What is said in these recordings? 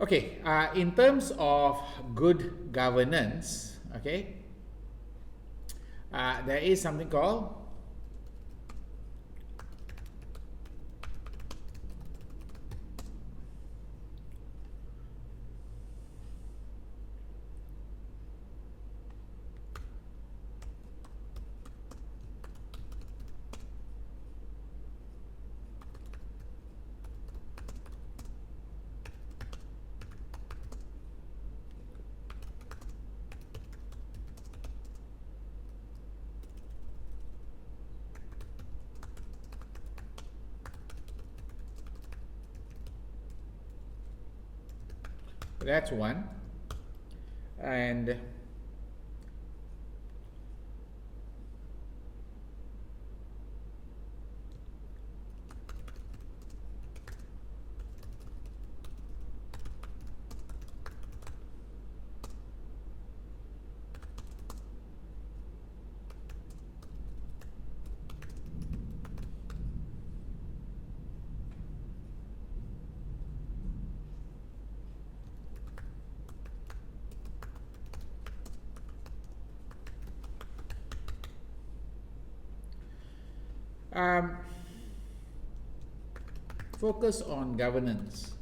Okay, in terms of good governance, okay, there is something called that's one, and um, focus on governance.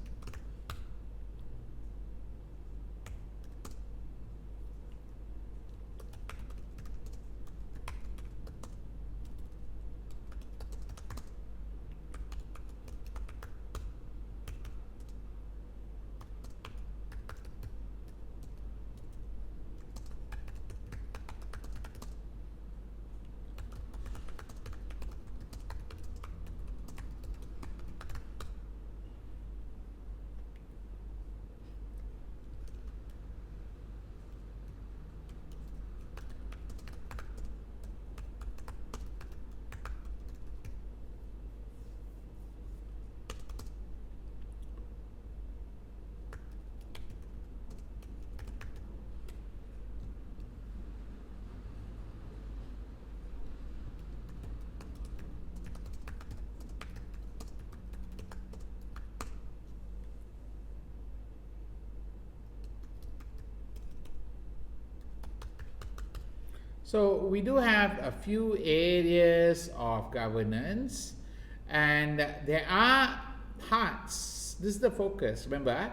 So we do have a few areas of governance, and there are parts. This is the focus, remember?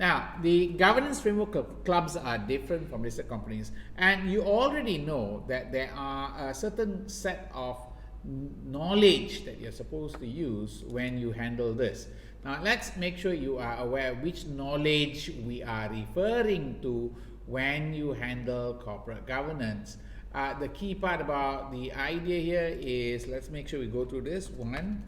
Now, the governance framework of clubs are different from listed companies, and you already know that there are a certain set of knowledge that you're supposed to use when you handle this. Now, let's make sure you are aware of which knowledge we are referring to when you handle corporate governance. The key part about the idea here is, let's make sure we go through this. One,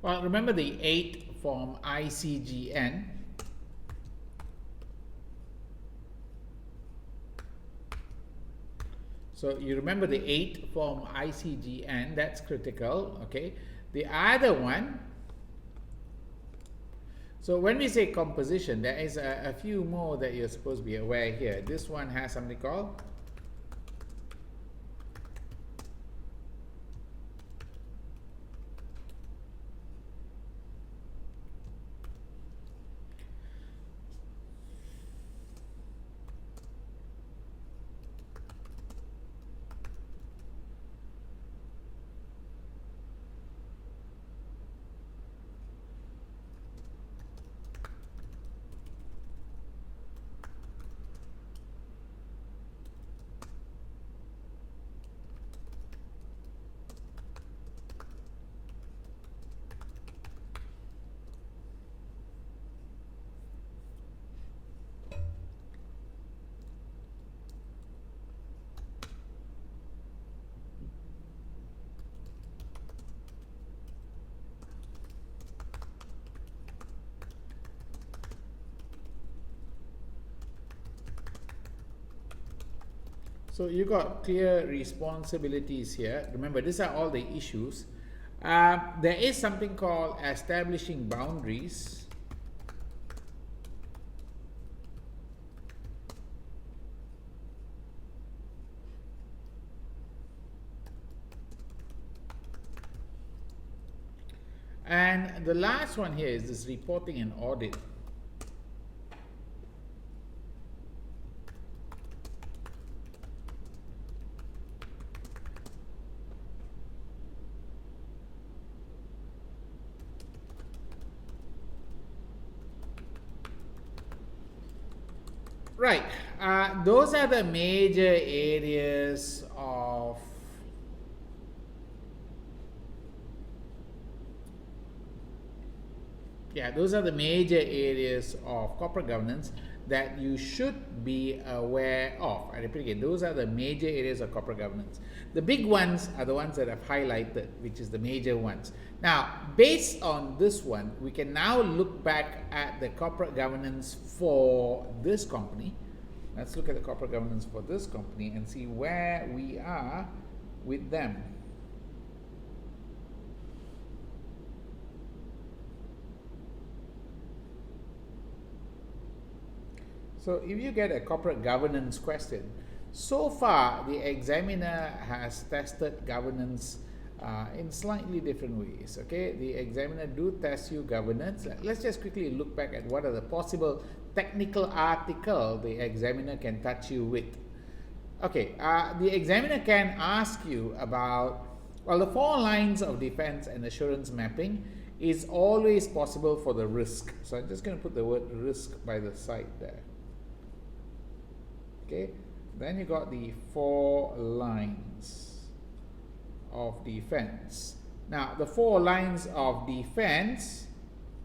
well, remember the 8 from ICGN. So you remember the 8 from ICGN, that's critical, okay? The other one, so when we say composition, there is a few more that you're supposed to be aware here. This one has something called So you got clear responsibilities here. Remember, these are all the issues. There is something called establishing boundaries. And the last one here is this reporting and audit. Right, those are the major areas of those are the major areas of corporate governance that you should be aware of. I repeat again, those are the major areas of corporate governance. The big ones are the ones that I've highlighted, which is the major ones. Now, based on this one, we can now look back at the corporate governance for this company. Let's look at the corporate governance for this company and see where we are with them. So if you get a corporate governance question, so far the examiner has tested governance in slightly different ways. Okay, the examiner do test you governance. Let's just quickly look back at what are the possible technical article the examiner can touch you with. Okay, the examiner can ask you about, well, the 4 lines of defense and assurance mapping is always possible for the risk. So I'm just going to put the word risk by the side there. Okay, then you got the 4 lines of defense. Now, the 4 lines of defense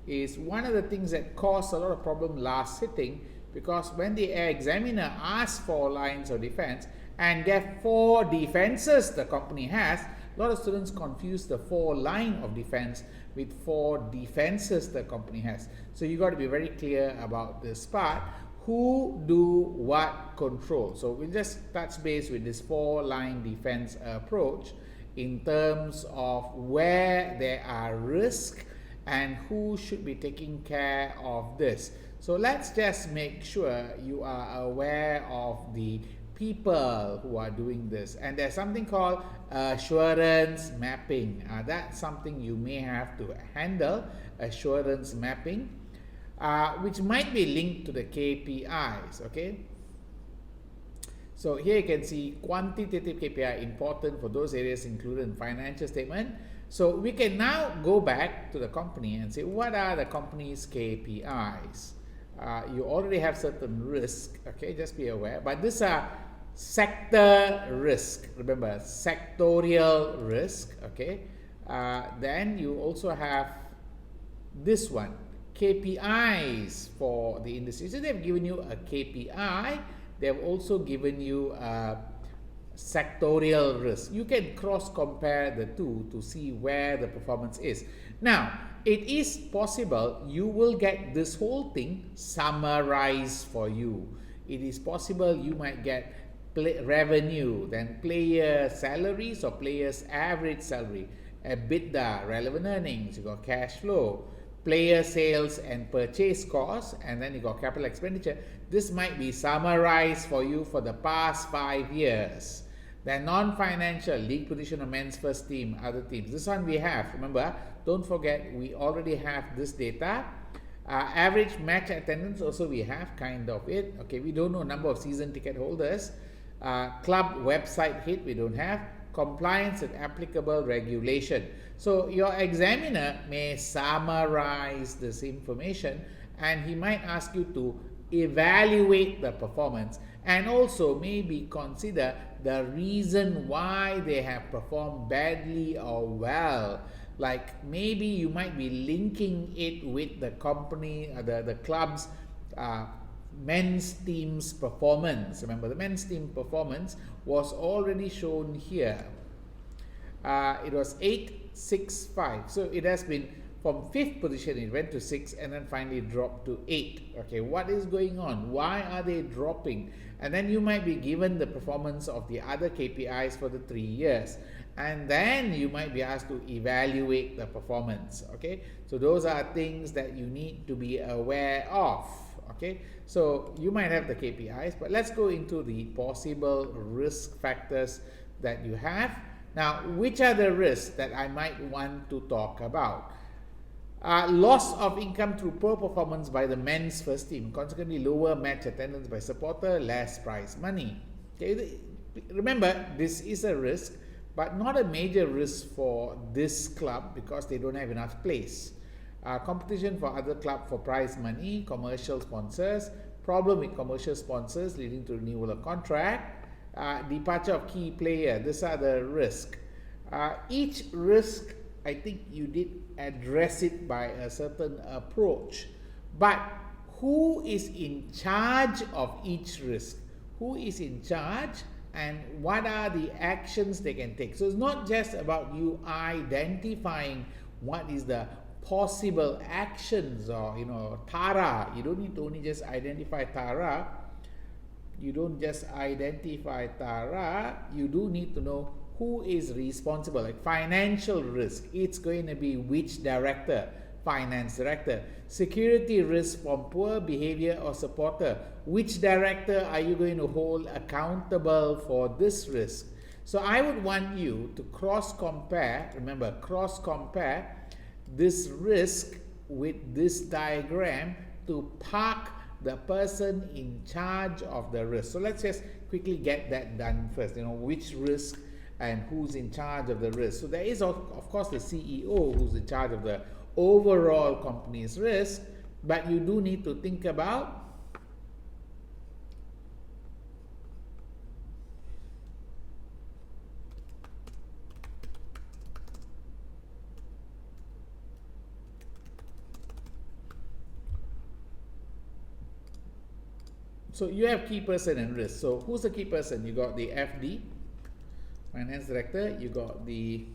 is one of the things that caused a lot of problem last sitting, because when the examiner asked 4 lines of defense and there are 4 defenses the company has, a lot of students confuse the 4 line of defense with 4 defenses the company has. So you got to be very clear about this part. Who, do, what, control. So we'll just touch base with this 4 line defense approach in terms of where there are risks and who should be taking care of this. So let's just make sure you are aware of the people who are doing this. And there's something called assurance mapping. That's something you may have to handle, assurance mapping. Which might be linked to the KPIs, okay? So here you can see quantitative KPI important for those areas included in financial statement. So we can now go back to the company and say, what are the company's KPIs? You already have certain risk, okay? Just be aware. But these are sector risk. Remember, sectorial risk, okay? Then you also have this one. KPIs for the industry. So they've given you a KPI, they've also given you a sectorial risk. You can cross compare the two to see where the performance is. Now, it is possible you will get this whole thing summarized for you. It is possible you might get revenue, then player salaries or players average salary, EBITDA, relevant earnings, you got cash flow, player sales and purchase costs, and then you got capital expenditure. This might be summarized for you for the past 5 years. Then non-financial, league position of men's first team, other teams. This one we have. Remember, don't forget we already have this data. Average match attendance also we have kind of it. Okay, we don't know number of season ticket holders. Club website hit we don't have. Compliance with applicable regulation. So your examiner may summarize this information and he might ask you to evaluate the performance and also maybe consider the reason why they have performed badly or well. Like maybe you might be linking it with the company, the club's men's team's performance. Remember, the men's team performance was already shown here. It was 865. So it has been from 5th position it went to 6th, and then finally dropped to 8. Okay, what is going on? Why are they dropping? And then you might be given the performance of the other KPIs for the 3 years, and then you might be asked to evaluate the performance. Okay, so those are things that you need to be aware of. Okay, so you might have the KPIs, but let's go into the possible risk factors that you have. Now, which are the risks that I might want to talk about? Loss of income through poor performance by the men's first team, consequently lower match attendance by supporter, less prize money. Okay, remember, this is a risk, but not a major risk for this club because they don't have enough place. Competition for other club for prize money, commercial sponsors, problem with commercial sponsors leading to renewal of contract, departure of key player. These are the risk. Each risk, I think you did address it by a certain approach, but who is in charge of each risk? Who is in charge and what are the actions they can take? So it's not just about you identifying what is the possible actions or TARA. You don't need to only just identify TARA. You don't just identify TARA. You do need to know who is responsible. Like financial risk, it's going to be which director? Finance director. Security risk from poor behavior or supporter, which director are you going to hold accountable for this risk? So I would want you to cross compare, remember, cross compare this risk with this diagram to park the person in charge of the risk. So let's just quickly get that done first, which risk and who's in charge of the risk. So there is of course the CEO who's in charge of the overall company's risk, but you do need to think about so you have key person and risk. So who's the key person? You got the FD, finance director, you got the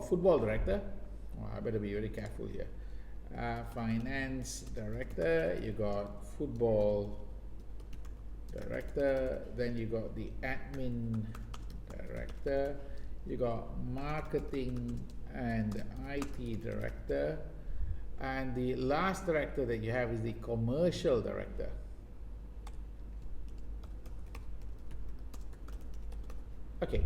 football director. Oh, I better be very careful here. Finance director, you got football director, then you got the admin director, you got marketing and IT director, and the last director that you have is the commercial director. Okay,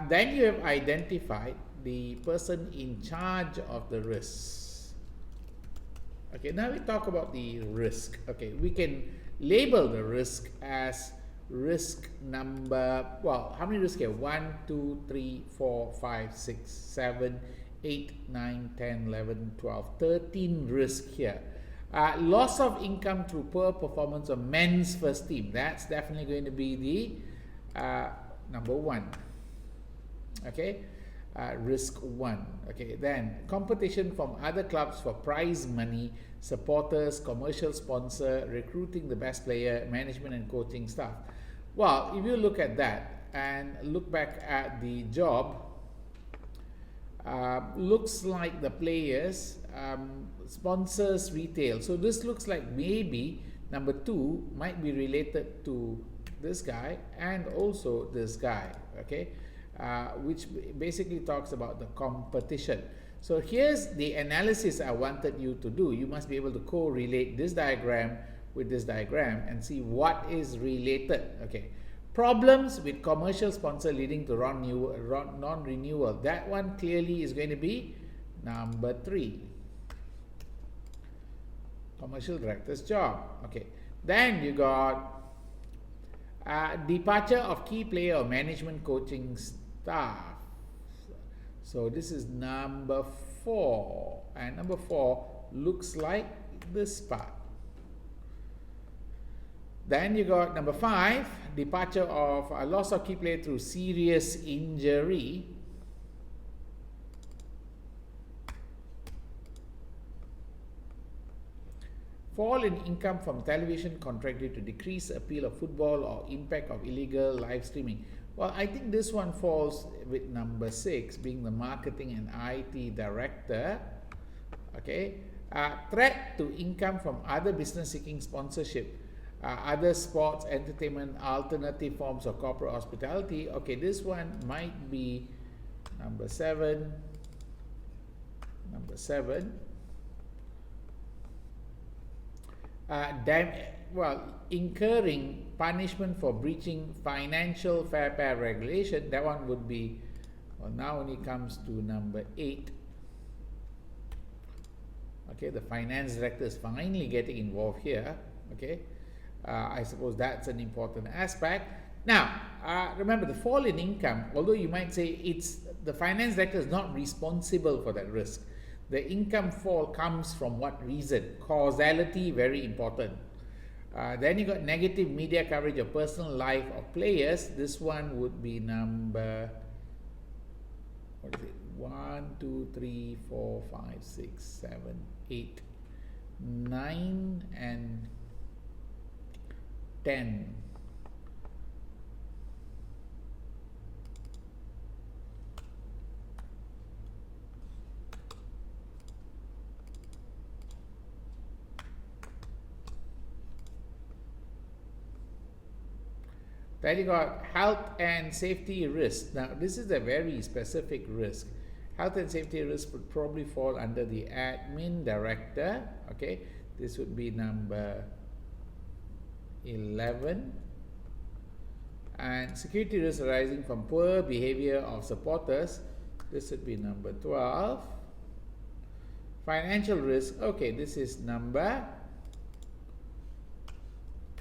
then you have identified the person in charge of the risks. Okay, now we talk about the risk. Okay, we can label the risk as risk number, well, how many risks here? 1, 2, 3, 4, 5, 6, 7, 8, 9, 10, 11, 12, 13 risks here. Loss of income through poor performance of men's first team. That's definitely going to be the number 1. Okay, risk 1. Okay, then competition from other clubs for prize money, supporters, commercial sponsor, recruiting the best player, management and coaching staff. Well, if you look at that and look back at the job, looks like the players, sponsors, retail. So this looks like maybe number 2 might be related to this guy and also this guy. Okay, which basically talks about the competition. So here's the analysis I wanted you to do. You must be able to correlate this diagram with this diagram and see what is related. Okay, problems with commercial sponsor leading to non-renewal. That one clearly is going to be number 3. Commercial director's job. Okay, then you got departure of key player or management coaching staff. So this is number 4, and number 4 looks like this part. Then you got number 5, departure of a loss of key player through serious injury. fall in income from television contract due to decreased appeal of football or impact of illegal live streaming. Well, I think this one falls with number 6, being the marketing and IT director. Okay, threat to income from other business seeking sponsorship, other sports, entertainment, alternative forms of corporate hospitality. Okay, this one might be number 7. Number 7. Incurring punishment for breaching financial fair play regulation. That one would be, well, now only comes to number 8. Okay, the finance director is finally getting involved here. Okay, I suppose that's an important aspect. Now, remember the fall in income, although you might say it's the finance director is not responsible for that risk. The income fall comes from what reason? Causality, very important. Then you got negative media coverage of personal life of players. This one would be number, what is it? 1, 2, 3, 4, 5, 6, 7, 8, 9, and 10. Then you got health and safety risk. Now, this is a very specific risk. Health and safety risk would probably fall under the admin director. Okay, this would be number 11. And security risk arising from poor behavior of supporters. This would be number 12. Financial risk. Okay, this is number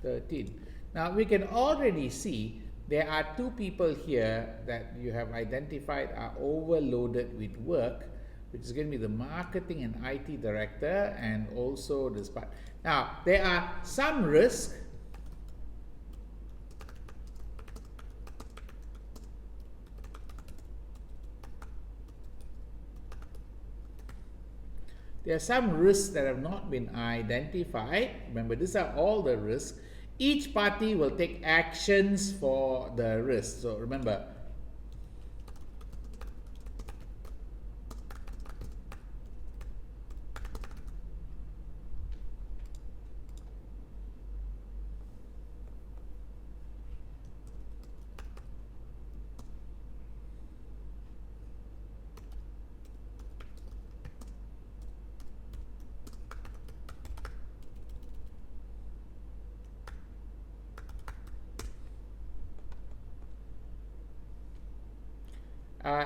13. Now, we can already see there are 2 people here that you have identified are overloaded with work, which is going to be the marketing and IT director and also this part. Now, there are some risks. There are some risks that have not been identified. Remember, these are all the risks. Each party will take actions for the risk. So remember,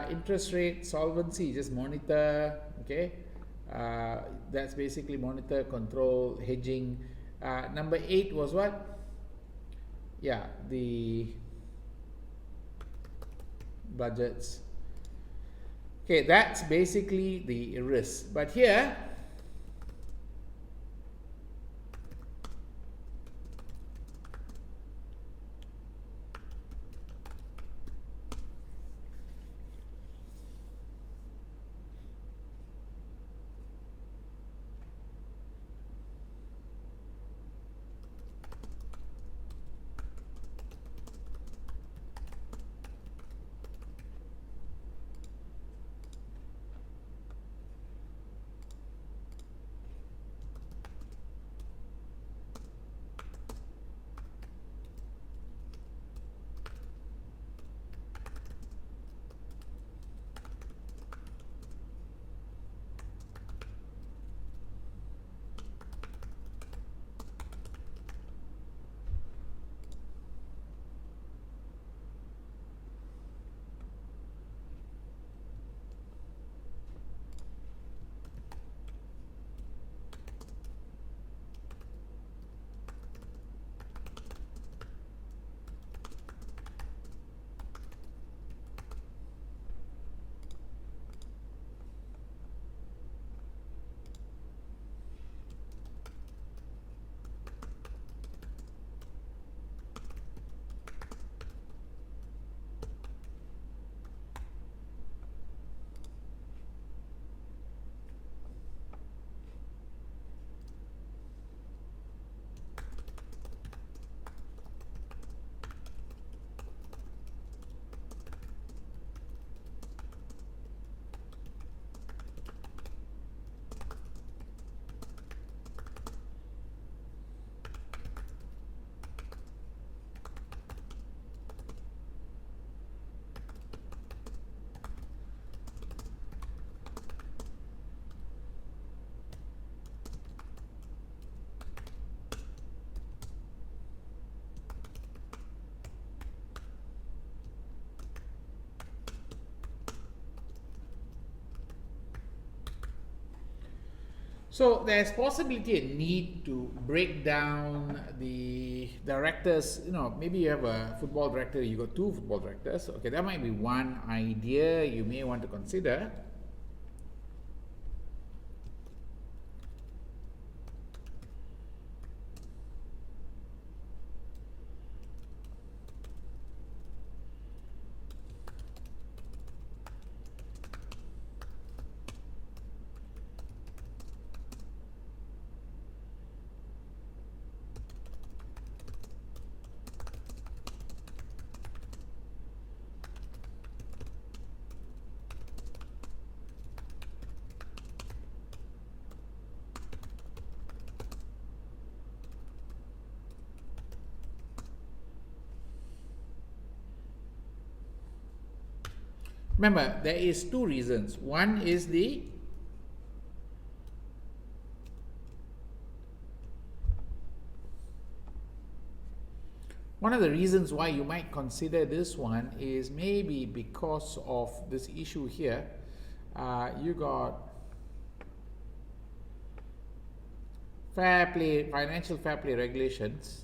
interest rate, solvency, just monitor. Okay, that's basically monitor, control, hedging. Number 8 was what? Yeah, the budgets. Okay, that's basically the risk. But here, So there's possibility a need to break down the directors. Maybe you have a football director, you got two football directors. Okay, that might be one idea you may want to consider. Remember, there is two reasons. One is one of the reasons why you might consider this one is maybe because of this issue here. You got financial fair play regulations.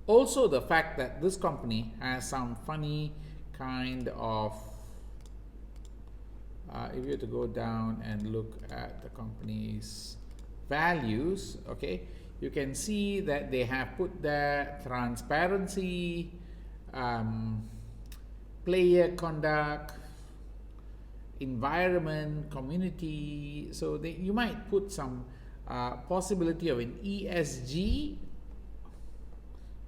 Also, the fact that this company has some funny kind of, if you were to go down and look at the company's values, okay, you can see that they have put there transparency, player conduct, environment, community. So you might put some possibility of an ESG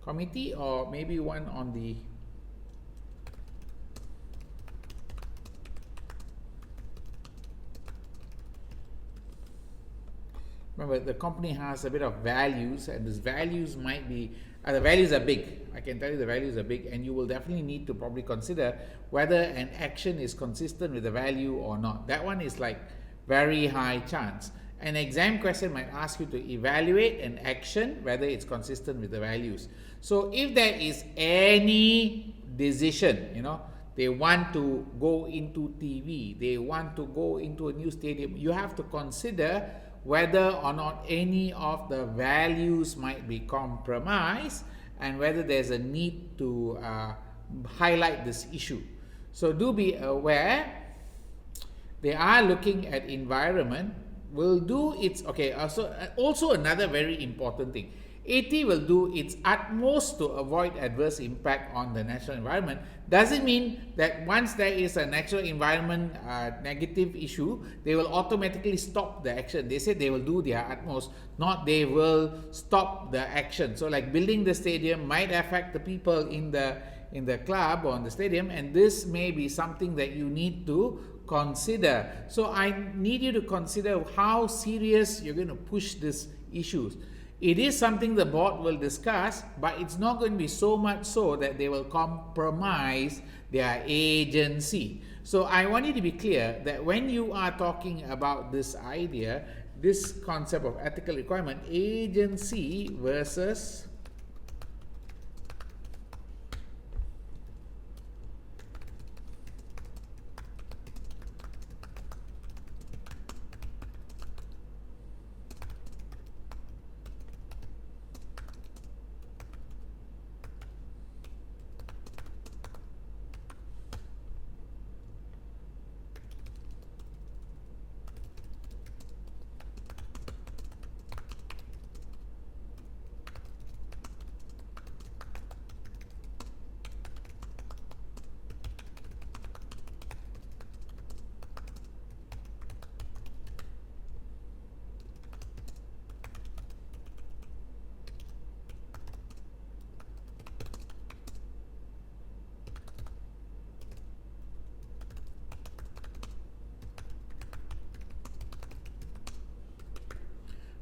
committee, or maybe one on the remember, the company has a bit of values, and these values might be the values are big. I can tell you the values are big, and you will definitely need to probably consider whether an action is consistent with the value or not. That one is like very high chance. An exam question might ask you to evaluate an action whether it's consistent with the values. So if there is any decision, they want to go into TV, they want to go into a new stadium, you have to consider whether or not any of the values might be compromised and whether there's a need to highlight this issue. So do be aware, they are looking at environment, will do its, okay, also another very important thing. AT will do its utmost to avoid adverse impact on the natural environment. Doesn't mean that once there is a natural environment negative issue, they will automatically stop the action. They say they will do their utmost, not they will stop the action. So like building the stadium might affect the people in the club or in the stadium, and this may be something that you need to consider. So I need you to consider how serious you're going to push these issues. It is something the board will discuss, but it's not going to be so much so that they will compromise their agency. So I want you to be clear that when you are talking about this idea, this concept of ethical requirement, agency versus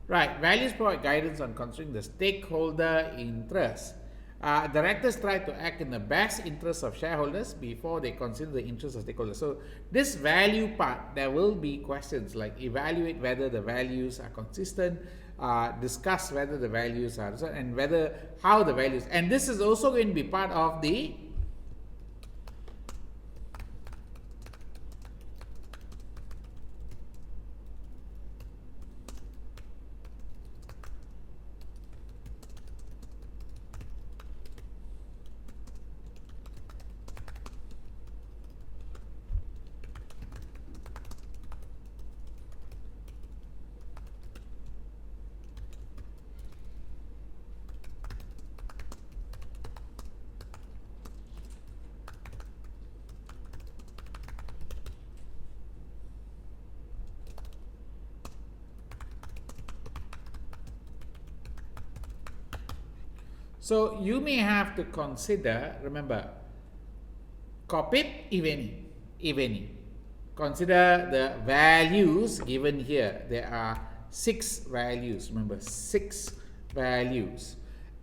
right, values provide guidance on considering the stakeholder interest. Directors try to act in the best interest of shareholders before they consider the interests of stakeholders. So this value part, there will be questions like evaluate whether the values are consistent, discuss whether the values are, and whether how the values, and this is also going to be part of the so you may have to consider, remember, copy if any. Consider the values given here. There are 6 values. Remember, 6 values.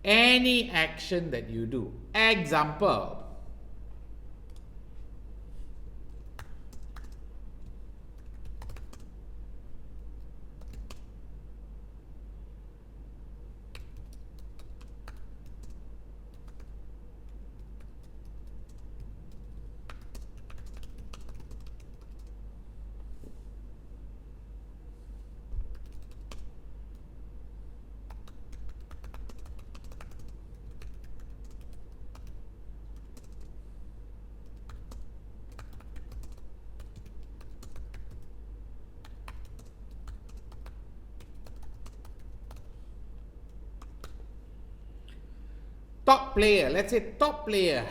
Any action that you do. Example. Top player, let's say top player.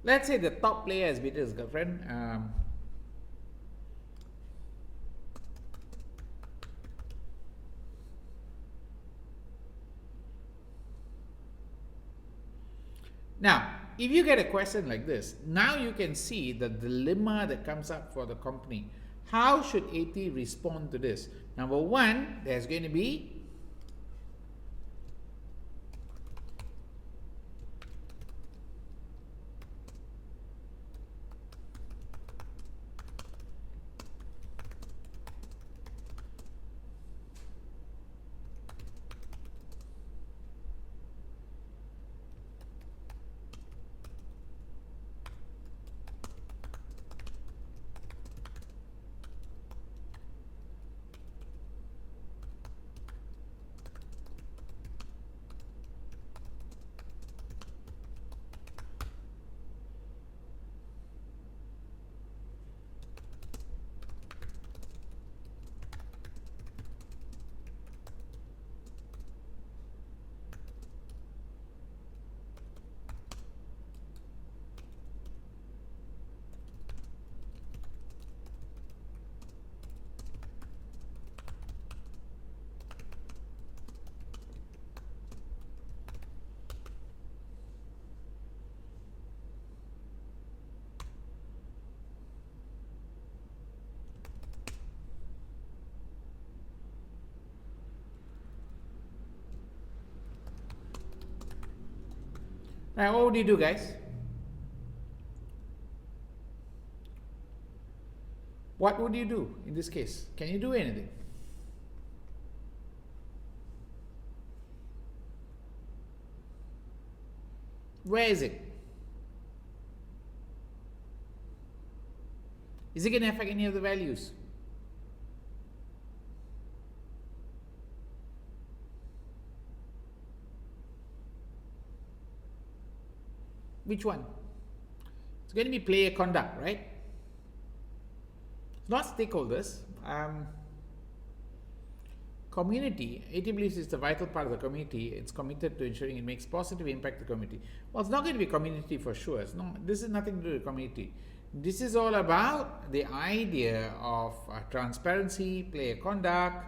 Let's say the top player has beaten his girlfriend. Now, if you get a question like this, now you can see the dilemma that comes up for the company. How should AT respond to this? Number one, there's going to be now, what would you do, guys? What would you do in this case? Can you do anything? Where is it? Is it going to affect any of the values? Which one? It's going to be player conduct, right? It's not stakeholders. Community, AT believes it's a vital part of the community. It's committed to ensuring it makes positive impact to the community. Well, it's not going to be community for sure. It's not, this is nothing to do with community. This is all about the idea of transparency, player conduct,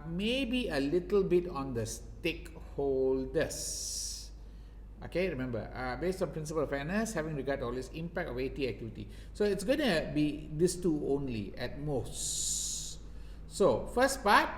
maybe a little bit on the stakeholders. Okay, remember, based on principle of fairness, having regard to all this impact of AT activity. So it's going to be these two only at most. So first part,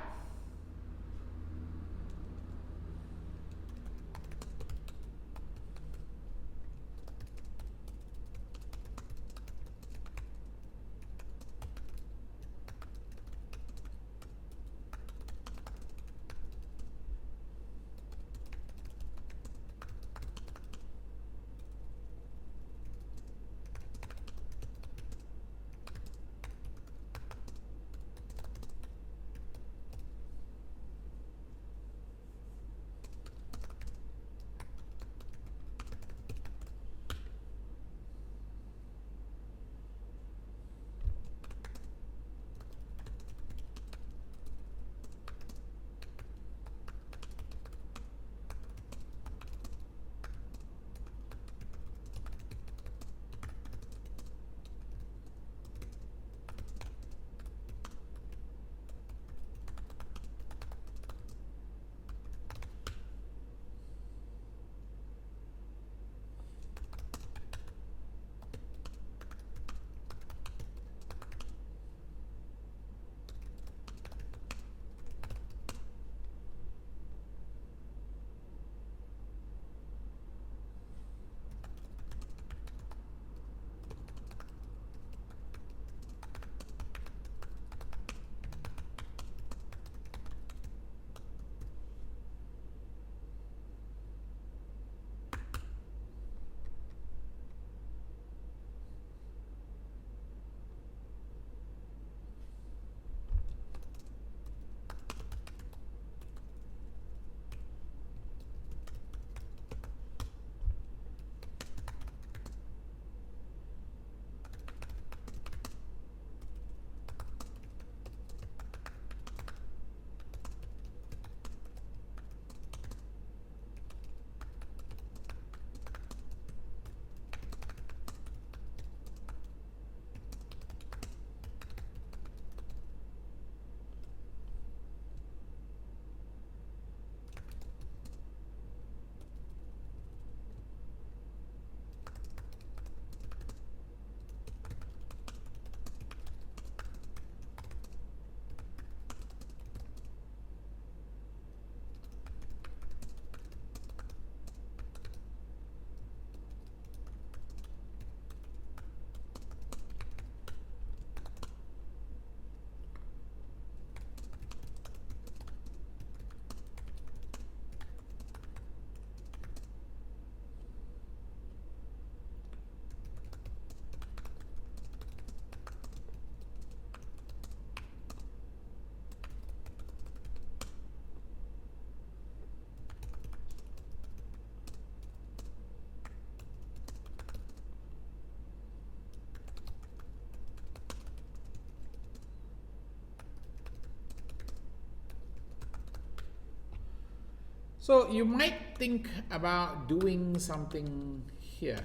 so you might think about doing something here.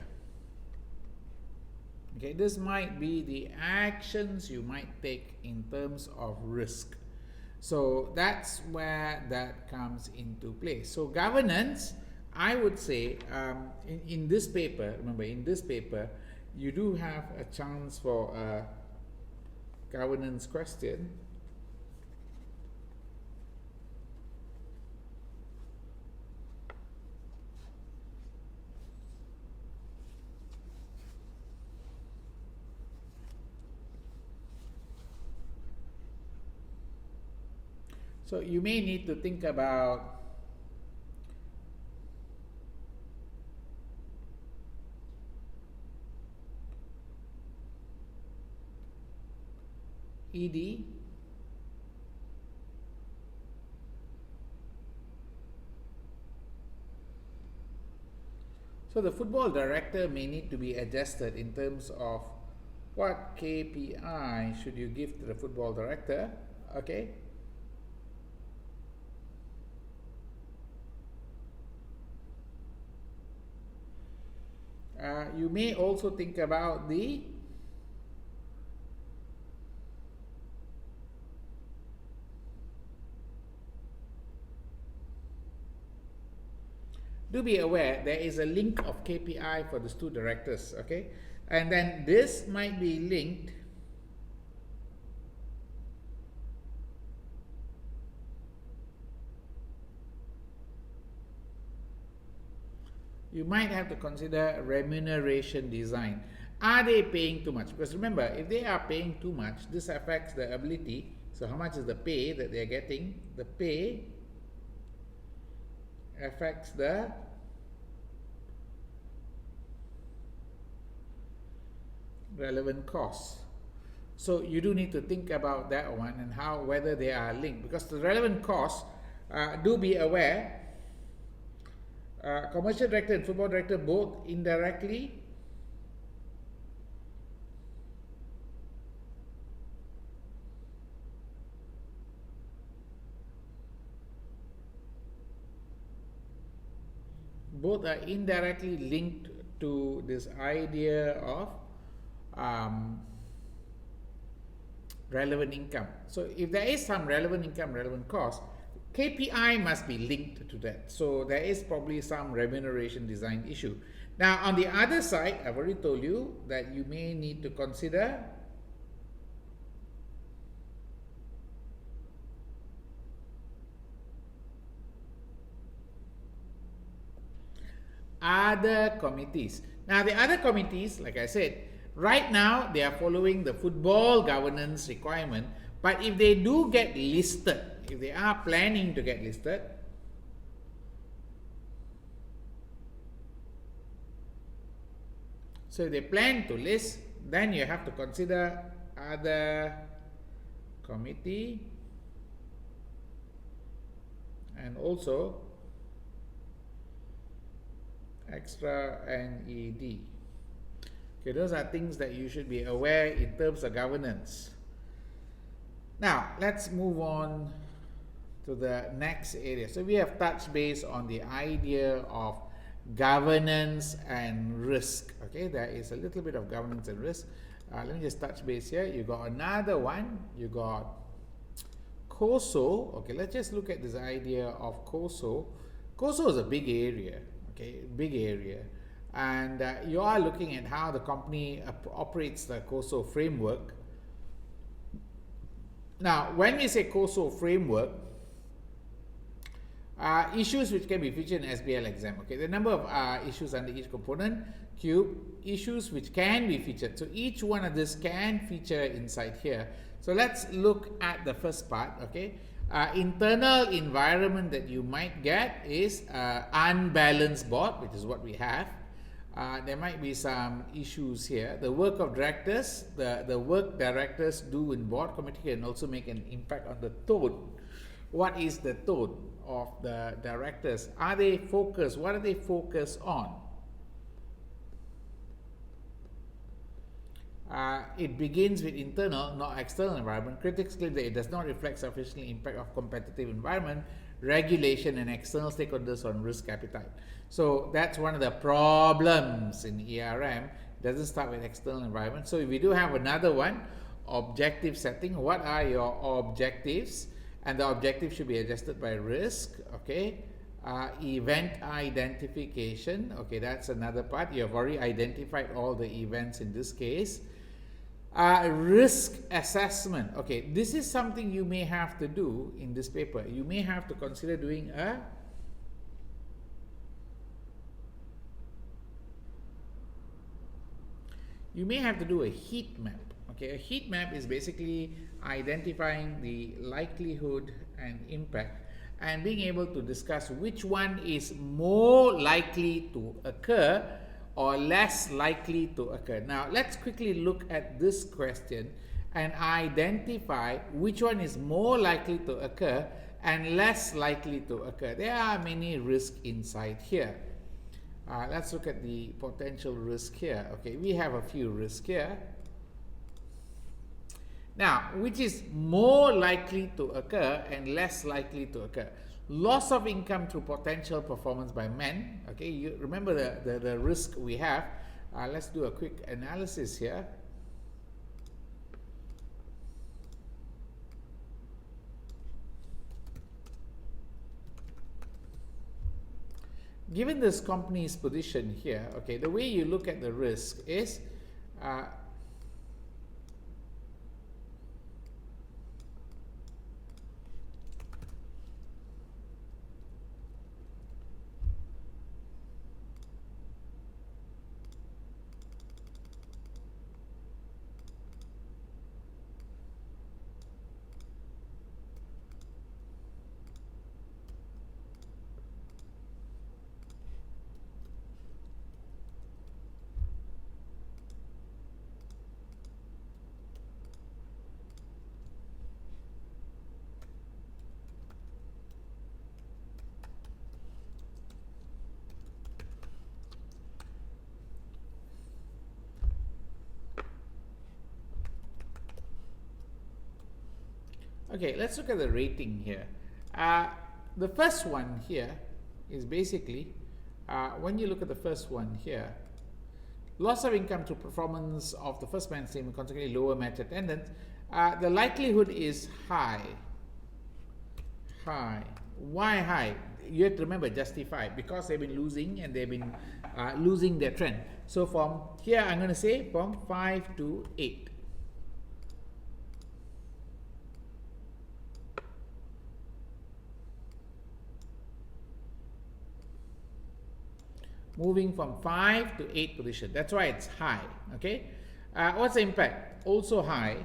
Okay, this might be the actions you might take in terms of risk. So that's where that comes into play. So governance, I would say, in this paper, remember in this paper, you do have a chance for a governance question. So you may need to think about ED, So the football director may need to be adjusted in terms of what KPI should you give to the football director, okay? You may also think about the do be aware there is a link of KPI for these two directors, okay? And then this might be linked you might have to consider remuneration design. Are they paying too much? Because remember, if they are paying too much, this affects the ability. So how much is the pay that they're getting? The pay affects the relevant costs. So you do need to think about that one and how, whether they are linked, because the relevant costs, do be aware, commercial director and football director both indirectly linked to this idea of relevant income. So if there is some relevant income, relevant cost, KPI must be linked to that. So there is probably some remuneration design issue. Now on the other side, I've already told you that you may need to consider other committees. Now the other committees, like I said, right now they are following the football governance requirement, but if they do get listed, if they are planning to get listed, so if they plan to list, then you have to consider other committee and also extra NED. Okay, those are things that you should be aware in terms of governance. Now, let's move on to the next area. So we have touched base on the idea of governance and risk. Okay, there is a little bit of governance and risk. Let me just touch base here. You got another one. You got COSO. Okay, let's just look at this idea of COSO. COSO is a big area. Okay, big area. And you are looking at how the company operates the COSO framework. Now, when we say COSO framework, issues which can be featured in SBL exam. Okay, the number of issues under each component cube, issues which can be featured. So each one of this can feature inside here. So let's look at the first part. Okay, internal environment that you might get is unbalanced board, which is what we have. There might be some issues here. The work of directors, the work directors do in board committee can also make an impact on the tone. What is the tone of the directors? Are they focused? What are they focused on? It begins with internal, not external environment. Critics claim that it does not reflect sufficiently impact of competitive environment, regulation, and external stakeholders on risk appetite. So that's one of the problems in ERM. It doesn't start with external environment. So if we do have another one, objective setting. What are your objectives? And the objective should be adjusted by risk. Okay. Event identification. Okay, that's another part. You have already identified all the events in this case. Risk assessment. Okay, this is something you may have to do in this paper. You may have to consider doing a heat map. Okay, a heat map is basically identifying the likelihood and impact and being able to discuss which one is more likely to occur or less likely to occur. Now, let's quickly look at this question and identify which one is more likely to occur and less likely to occur. There are many risks inside here. Let's look at the potential risk here. Okay, we have a few risks here. Now, which is more likely to occur and less likely to occur? Loss of income through potential performance by men. Okay, you remember the risk we have. Let's do a quick analysis here. Given this company's position here, okay, the way you look at the risk is okay, let's look at the rating here. The first one here is basically, when you look at the first one here, loss of income through performance of the first man statement, consequently lower match attendance, the likelihood is high. High. Why high? You have to remember justify, because they've been losing and they've been losing their trend. So from here, I'm going to say from 5 to 8. Moving from 5 to 8 position. That's why it's high. Okay. What's the impact? Also high.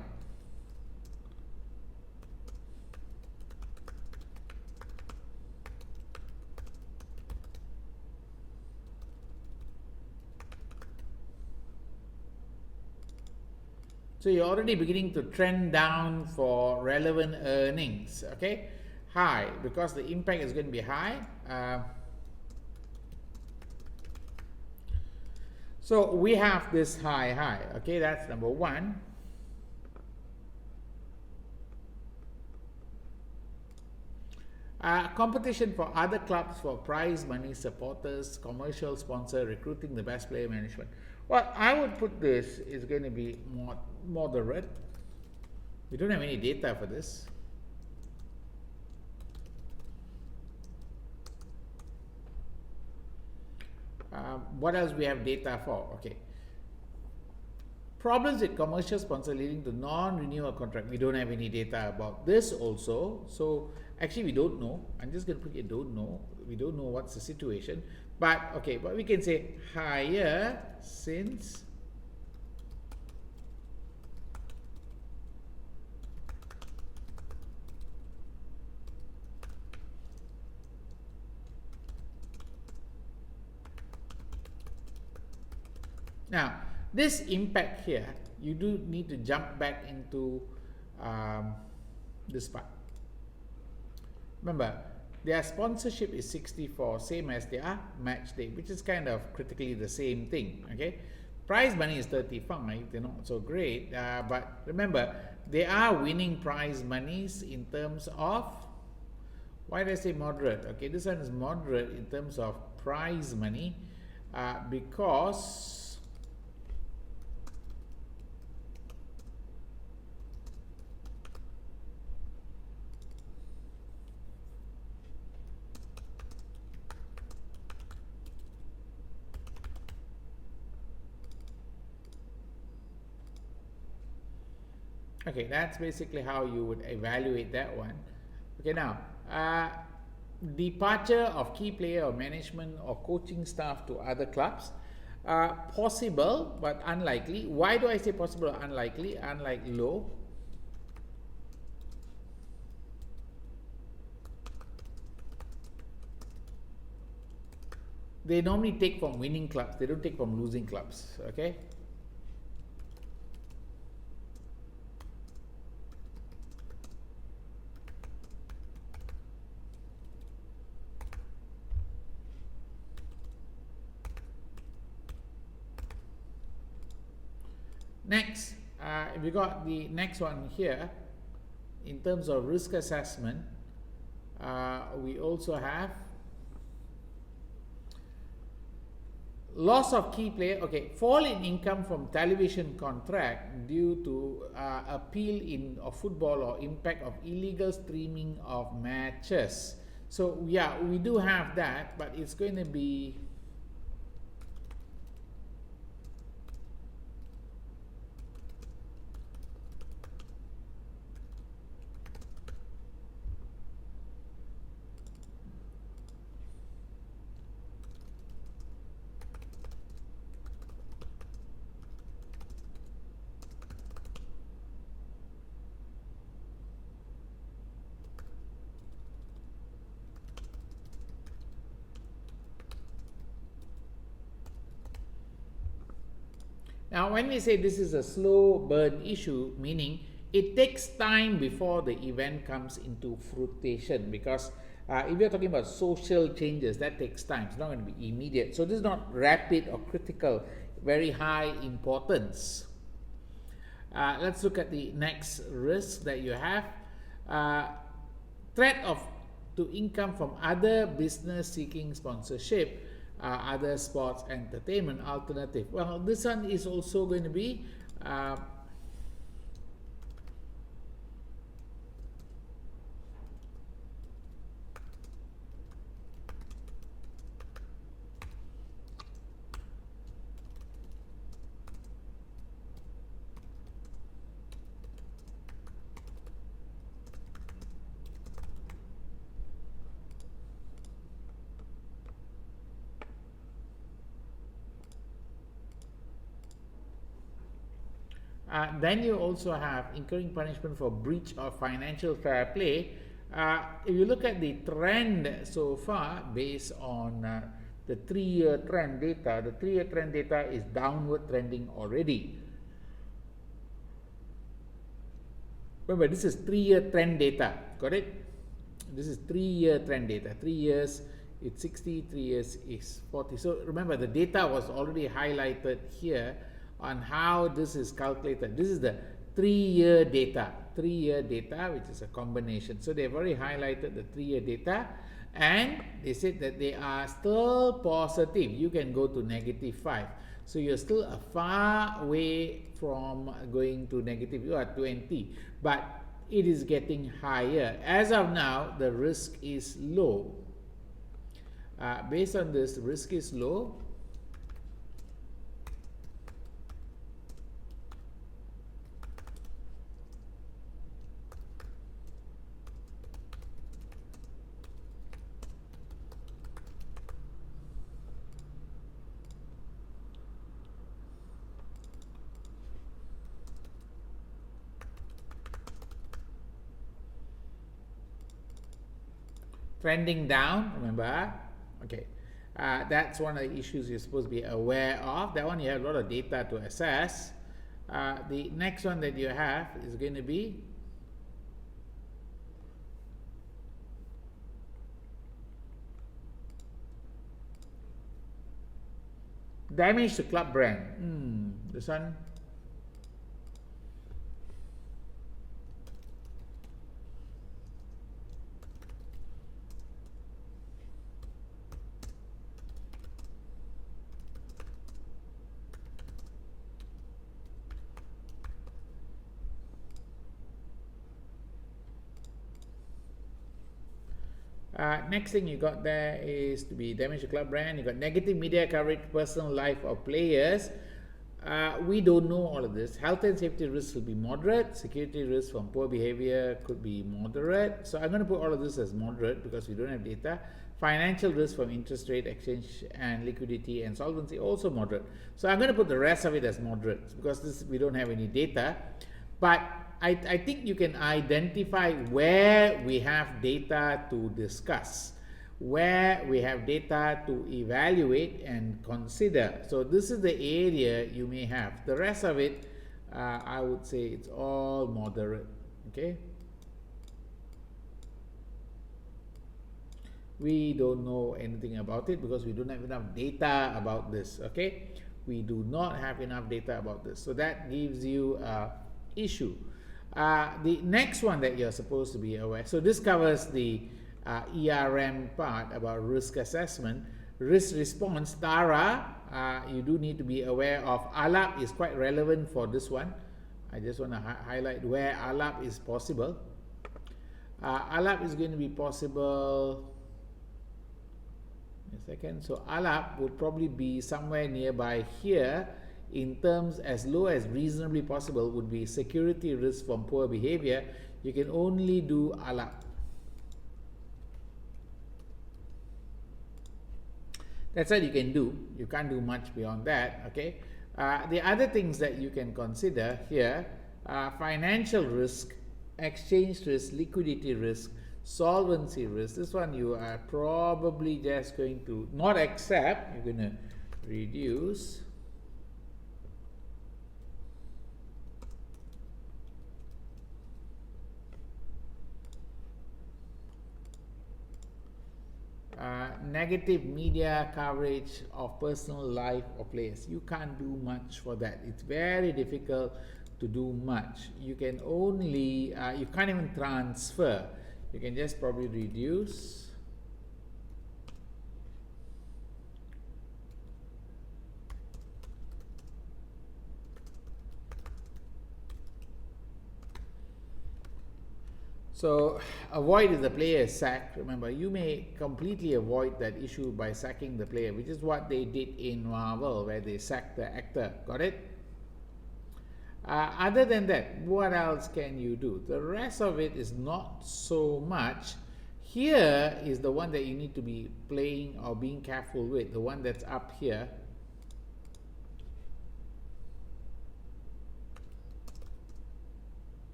So you're already beginning to trend down for relevant earnings. Okay. High, because the impact is going to be high. So we have this high, okay, that's number one. Competition for other clubs for prize money, supporters, commercial sponsor, recruiting the best player management. Well, I would put this is going to be more moderate. We don't have any data for this. What else we have data for? Okay. Problems with commercial sponsor leading to non-renewal contract. We don't have any data about this also. So actually we don't know. I'm just going to put it don't know. We don't know what's the situation. But okay, but we can say higher since now, this impact here, you do need to jump back into this part. Remember, their sponsorship is 64, same as their match day, which is kind of critically the same thing. Okay, prize money is 35, they're not so great, but remember, they are winning prize monies in terms of, why did I say moderate? Okay, this one is moderate in terms of prize money because okay, that's basically how you would evaluate that one. Okay, now, departure of key player or management or coaching staff to other clubs. Possible, but unlikely. Why do I say possible or unlikely? Unlike low. They normally take from winning clubs. They don't take from losing clubs. Okay. Next, we got the next one here. In terms of risk assessment, we also have loss of key player. Okay, fall in income from television contract due to appeal of football or impact of illegal streaming of matches. So yeah, we do have that, but it's going to be now, when we say this is a slow burn issue, meaning it takes time before the event comes into fruition, because if you're talking about social changes, that takes time. It's not going to be immediate. So this is not rapid or critical, very high importance. Let's look at the next risk that you have. Threat to income from other business seeking sponsorship, other sports entertainment alternative. Well, this one is also going to be then you also have incurring punishment for breach of financial fair play. If you look at the trend so far, based on the 3-year trend data, the 3-year trend data is downward trending already. Remember, this is 3-year trend data, got it? This is 3-year trend data. 3 years, it's 60, 3 years is 40. So remember, the data was already highlighted here on how this is calculated. This is the 3-year data, which is a combination. So they've already highlighted the 3-year data, and they said that they are still positive. You can go to -5. So you're still a far way from going to negative. You are 20, but it is getting higher. As of now, the risk is low. Based on this, risk is low. Trending down, remember? Okay, that's one of the issues you're supposed to be aware of. That one you have a lot of data to assess. The next one that you have is going to be damage to club brand. This one. Next thing you got there is to be damage to club brand. You got negative media coverage, personal life of players. We don't know all of this. Health and safety risks will be moderate. Security risks from poor behavior could be moderate. So I'm going to put all of this as moderate because we don't have data. Financial risk from interest rate, exchange and liquidity and solvency also moderate. So I'm going to put the rest of it as moderate because this we don't have any data. But I think you can identify where we have data to discuss, where we have data to evaluate and consider. So this is the area you may have. The rest of it, I would say it's all moderate. Okay. We don't know anything about it because we don't have enough data about this. Okay. we do not have enough data about this. So that gives you a issue. The next one that you're supposed to be aware, so this covers the ERM part about risk assessment. Risk response, TARA, you do need to be aware of. ALAP is quite relevant for this one. I just want to highlight where ALAP is possible. ALAP is going to be possible, a second, so ALAP would probably be somewhere nearby here. In terms as low as reasonably possible would be security risk from poor behavior. You can only do ALAP. That's what you can do. You can't do much beyond that. Okay. The other things that you can consider here are financial risk, exchange risk, liquidity risk, solvency risk. This one you are probably just going to not accept. You're going to reduce. Negative media coverage of personal life or players. You can't do much for that. It's very difficult to do much. You can only, you can't even transfer. You can just probably reduce. So avoid if the player is sacked. Remember, you may completely avoid that issue by sacking the player, which is what they did in Marvel, where they sacked the actor. Got it? Other than that, what else can you do? The rest of it is not so much. Here is the one that you need to be playing or being careful with, the one that's up here.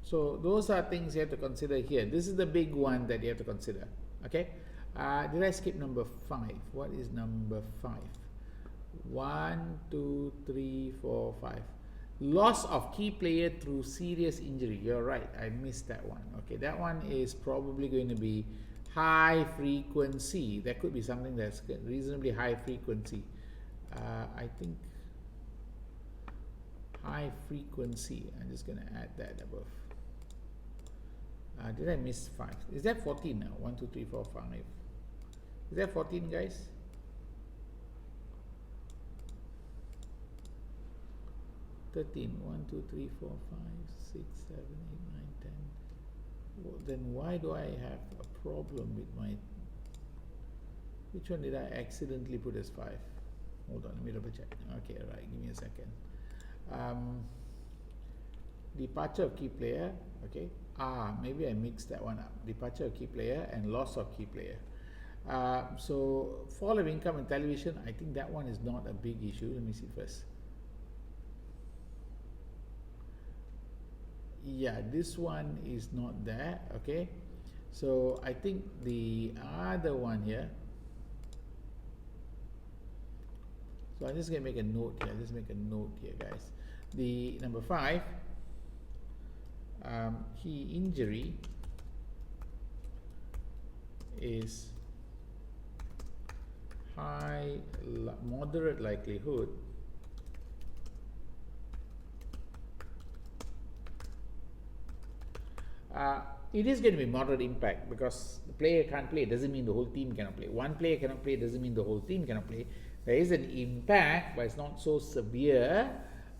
So those are things you have to consider here. This is the big one that you have to consider. Okay. Did I skip number 5? What is number 5? 1, 2, 3, 4, 5. Loss of key player through serious injury. You're right. I missed that one. Okay. That one is probably going to be high frequency. That could be something that's reasonably high frequency. I think high frequency. I'm just going to add that above. Did I miss 5? Is that 14 now? 1, 2, 3, 4, 5. Is that 14, guys? $13. 1, 2, 3, 4, 5, 6, 7, 8, 9, 10. Well, then why do I have a problem with my... Which one did I accidentally put as 5? Hold on, let me double check. Okay, right, give me a second. Departure of key player, okay. Maybe I mixed that one up. Departure of key player and loss of key player. So fall of income in television, I think that one is not a big issue. Let me see first. Yeah, this one is not there. Okay, so I think the other one here. So I'm just gonna make a note here. Just make a note here, guys. The number 5. Key injury is moderate likelihood it is going to be moderate impact, because the player can't play doesn't mean the whole team cannot play. One player cannot play doesn't mean the whole team cannot play. There is an impact, but it's not so severe.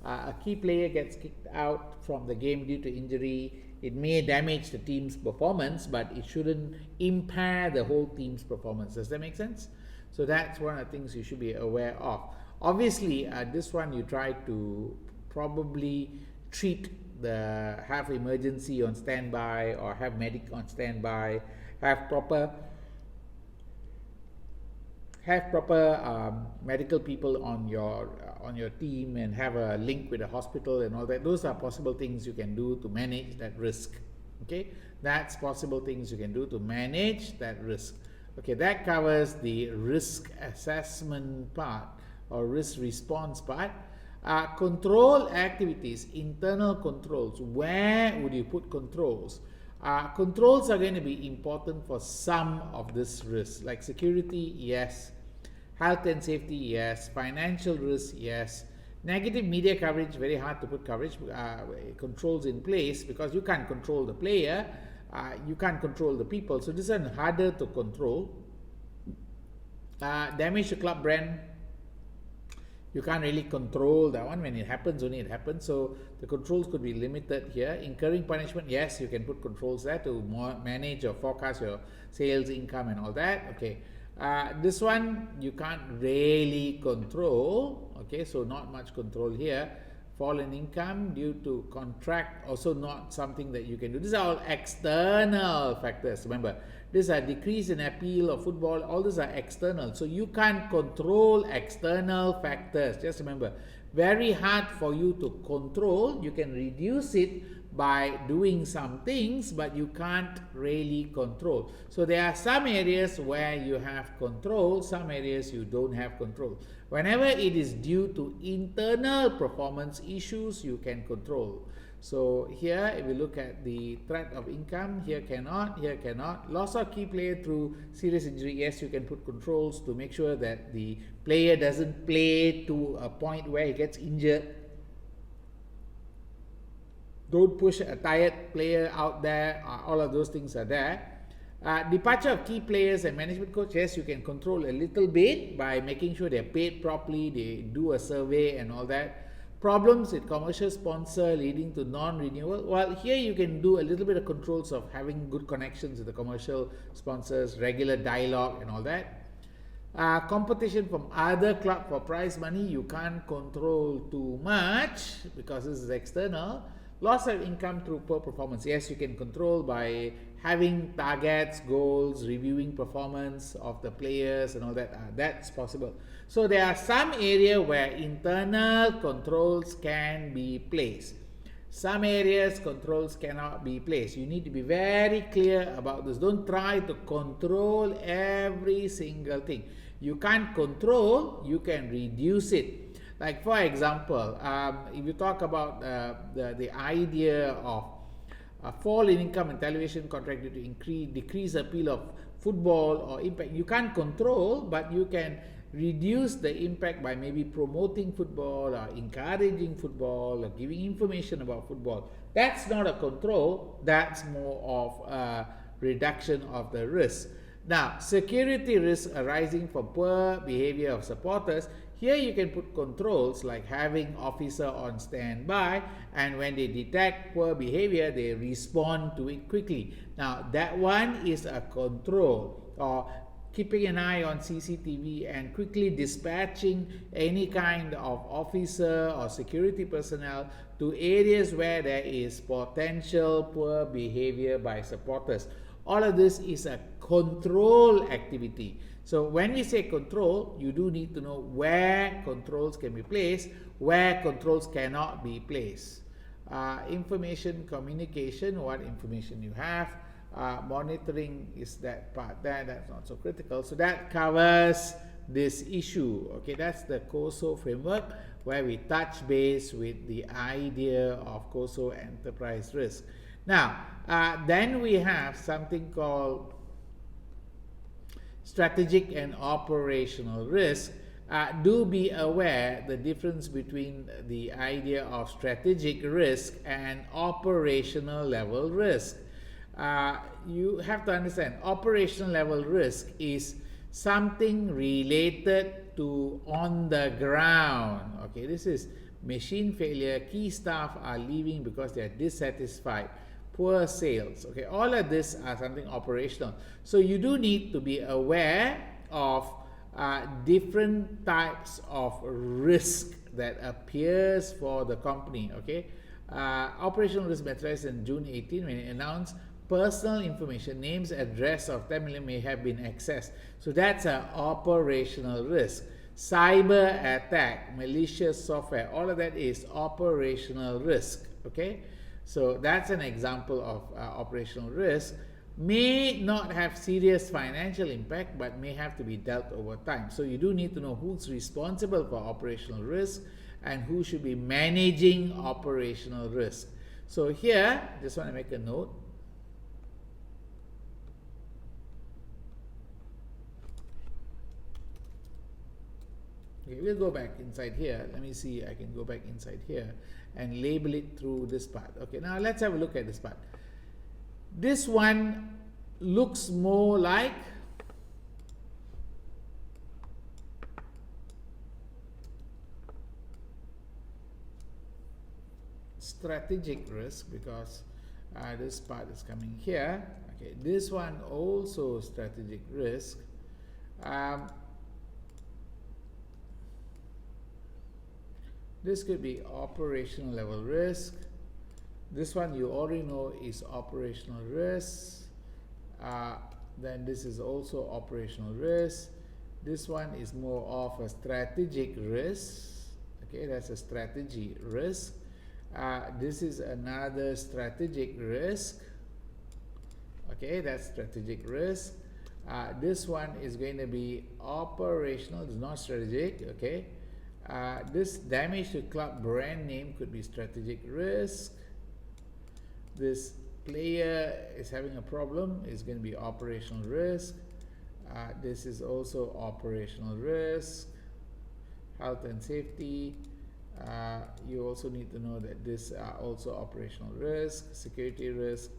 A key player gets kicked out from the game due to injury. It may damage the team's performance, but it shouldn't impair the whole team's performance. Does that make sense? So that's one of the things you should be aware of. Obviously, this one you try to probably have emergency on standby, or have medic on standby, have proper medical people on your team, and have a link with a hospital and all that. Those are possible things you can do to manage that risk. Okay, that's possible things you can do to manage that risk. Okay, that covers the risk assessment part or risk response part. Control activities, internal controls. Where would you put controls? Controls are going to be important for some of this risk, like security, yes. Health and safety, yes. Financial risk, yes. Negative media coverage, very hard to put coverage controls in place because you can't control the player, you can't control the people, so this is harder to control. Damage to club brand, you can't really control that one. When it happens, only it happens, so the controls could be limited here. Incurring punishment, yes, you can put controls there to manage or forecast your sales, income and all that. Okay, this one you can't really control. Okay, so not much control here. Fall in income due to contract, also not something that you can do. These are all external factors. Remember, these are decrease in appeal of football. All these are external, so you can't control external factors. Just remember, very hard for you to control. You can reduce it by doing some things, but you can't really control. So there are some areas where you have control, some areas you don't have control. Whenever it is due to internal performance issues, you can control. So here, if we look at the threat of income, here cannot, here cannot. Loss of key player through serious injury, yes, you can put controls to make sure that the player doesn't play to a point where he gets injured. Don't push a tired player out there, all of those things are there. Departure of key players and management coach, yes, you can control a little bit by making sure they're paid properly, they do a survey and all that. Problems with commercial sponsor leading to non-renewal, well, here you can do a little bit of controls of having good connections with the commercial sponsors, regular dialogue and all that. Competition from other club for prize money, you can't control too much because this is external. Loss of income through poor performance, yes, you can control by having targets, goals, reviewing performance of the players and all that. That's possible. So there are some area where internal controls can be placed. Some areas controls cannot be placed. You need to be very clear about this. Don't try to control every single thing. You can't control, you can reduce it. Like for example, if you talk about the idea of fall in income and television contract due to decrease appeal of football or impact, you can't control, but you can reduce the impact by maybe promoting football or encouraging football or giving information about football. That's not a control, that's more of a reduction of the risk. Now, security risk arising from poor behavior of supporters, here you can put controls like having officer on standby, and when they detect poor behavior, they respond to it quickly. Now, that one is a control, or keeping an eye on CCTV and quickly dispatching any kind of officer or security personnel to areas where there is potential poor behavior by supporters. All of this is a control activity. So when we say control, you do need to know where controls can be placed, where controls cannot be placed. Information communication, what information you have. Monitoring is that part there, that's not so critical. So that covers this issue. Okay, that's the COSO framework where we touch base with the idea of COSO enterprise risk. Now, then we have something called strategic and operational risk. Do be aware the difference between the idea of strategic risk and operational level risk. You have to understand, operational level risk is something related to on the ground. Okay, this is machine failure, key staff are leaving because they are dissatisfied, poor sales. Okay, all of this are something operational. So you do need to be aware of different types of risk that appears for the company. Okay, operational risk materialized in June 18 when it announced personal information, names, address of 10 million may have been accessed. So that's an operational risk. Cyber attack, malicious software, all of that is operational risk. Okay, so that's an example of operational risk. May not have serious financial impact, but may have to be dealt over time. So you do need to know who's responsible for operational risk and who should be managing operational risk. So here, just want to make a note. Okay, we'll go back inside here. Let me see, I can go back inside here and label it through this part. Okay, now let's have a look at this part. This one looks more like strategic risk, because this part is coming here. Okay, this one also strategic risk. This could be operational level risk. This one you already know is operational risk. Then this is also operational risk. This one is more of a strategic risk. Okay, that's a strategy risk. This is another strategic risk. Okay, that's strategic risk. This one is going to be operational, it's not strategic. Okay, this damage to club brand name could be strategic risk. This player is having a problem, is going to be operational risk. This is also operational risk. Health and safety. You also need to know that this are also operational risk, security risk,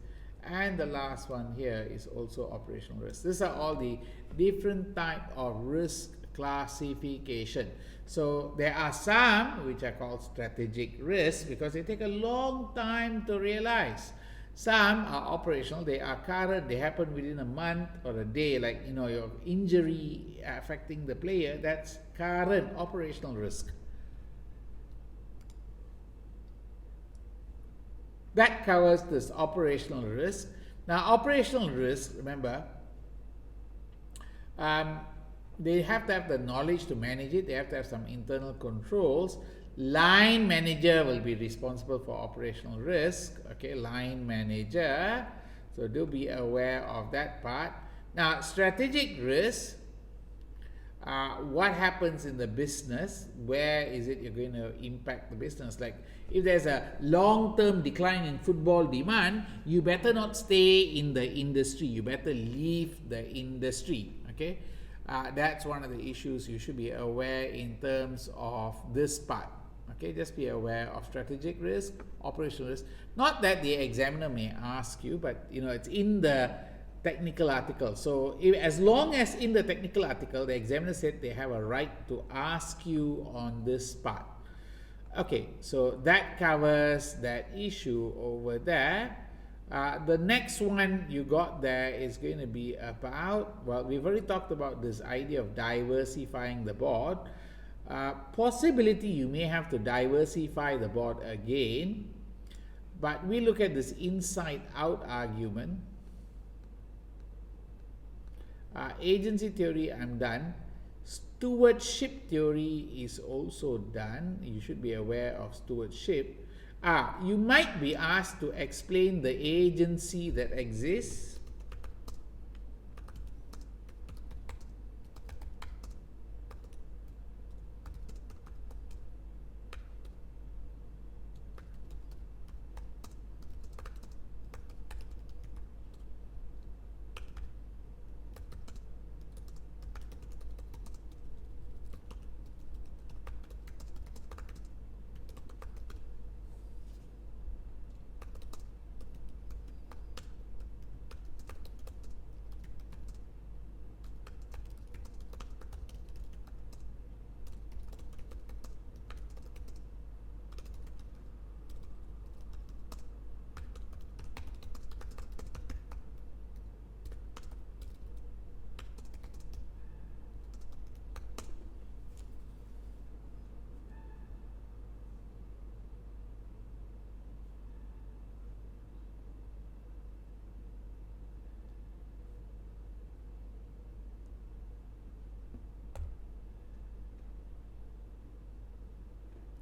and the last one here is also operational risk. These are all the different type of risk classification. So there are some which are called strategic risk because they take a long time to realize. Some are operational, they are current, they happen within a month or a day, like your injury affecting the player. That's current operational risk. That covers this operational risk. Now, operational risk, remember, they have to have the knowledge to manage it. They have to have some internal controls. Line manager will be responsible for operational risk. Okay, line manager. So do be aware of that part. Now, strategic risk. What happens in the business? Where is it you're going to impact the business? Like if there's a long-term decline in football demand, you better not stay in the industry. You better leave the industry. Okay, that's one of the issues you should be aware in terms of this part. Okay, just be aware of strategic risk, operational risk. Not that the examiner may ask you, but it's in the technical article. So as long as in the technical article the examiner said they have a right to ask you on this part. Okay, so that covers that issue over there. The next one you got there is going to be about, well, we've already talked about this idea of diversifying the board. Possibility you may have to diversify the board again, but we look at this inside out argument. Agency theory, I'm done. Stewardship theory is also done. You should be aware of stewardship. You might be asked to explain the agency that exists.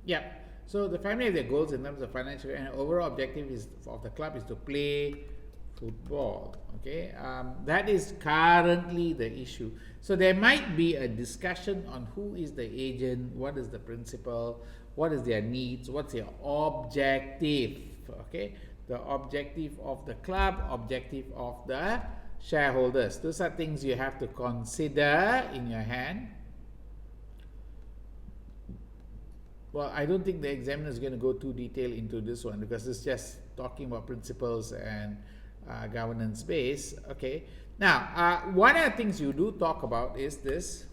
Yeah. So the family have their goals in terms of financial and overall objective of the club is to play football. Okay, that is currently the issue. So there might be a discussion on who is the agent, what is the principal, what is their needs, what's their objective, okay? The objective of the club, objective of the shareholders. Those are things you have to consider in your hand. Well, I don't think the examiner is going to go too detailed into this one because it's just talking about principles and governance base. Okay. Now, one of the things you do talk about is this.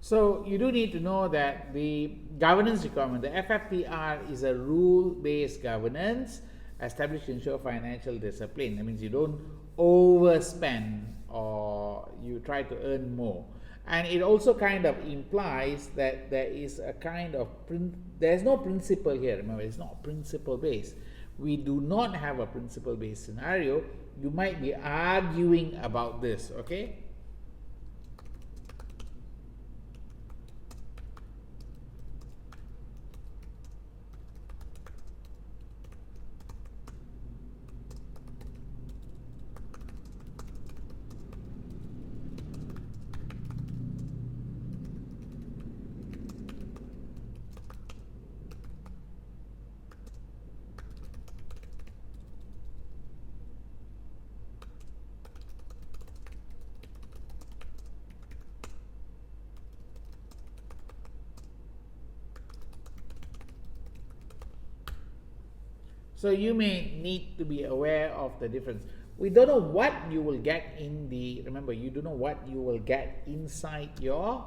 So you do need to know that the governance requirement, the FFTR, is a rule-based governance established to ensure financial discipline. That means you don't overspend or you try to earn more. And it also kind of implies that there is a kind of, there's no principle here. Remember, it's not principle-based. We do not have a principle-based scenario. You might be arguing about this, okay? So you may need to be aware of the difference. We don't know what you will get in the, remember, you don't know what you will get inside your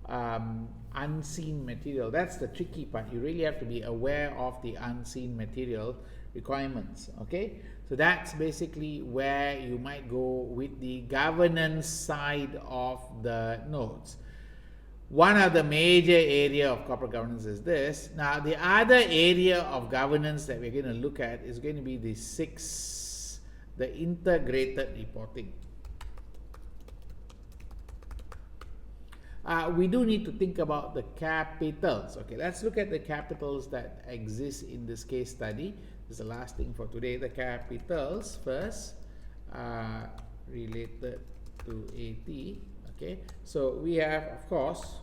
unseen material. That's the tricky part. You really have to be aware of the unseen material requirements, okay? So that's basically where you might go with the governance side of the notes. One of the major area of corporate governance is this. Now, the other area of governance that we're going to look at is going to be the integrated reporting. We do need to think about the capitals. Okay, let's look at the capitals that exist in this case study. This is the last thing for today. The capitals first related to AT. Okay, so we have, of course,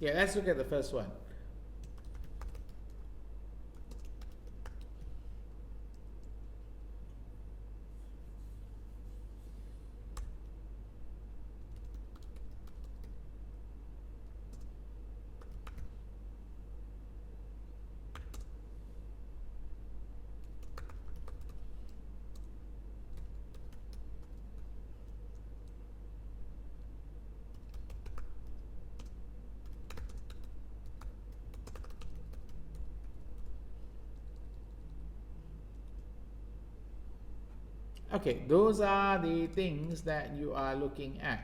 let's look at the first one. Okay, those are the things that you are looking at.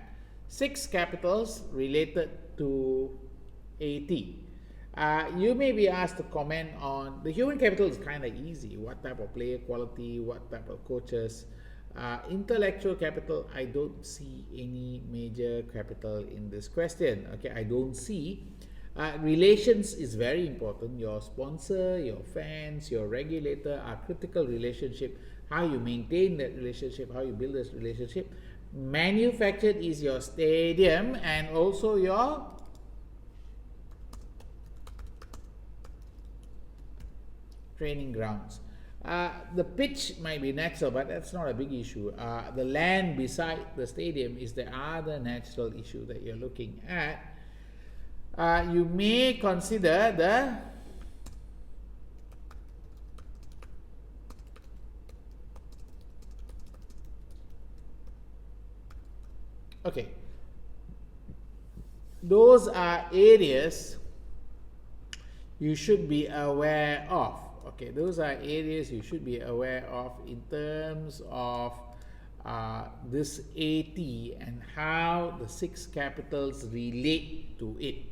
6 capitals related to AT. You may be asked to comment on the human capital. Is kind of easy. What type of player quality, what type of coaches, Intellectual capital, I don't see any major capital in this question. Okay, I don't see. Relations is very important. Your sponsor, your fans, your regulator are critical relationship. How you maintain that relationship, how you build this relationship. Manufactured is your stadium and also your training grounds. The pitch might be natural, but that's not a big issue. The land beside the stadium is the other natural issue that you're looking at. You may consider the okay. Those are areas you should be aware of. Okay, those are areas you should be aware of in terms of this AT and how the 6 capitals relate to it.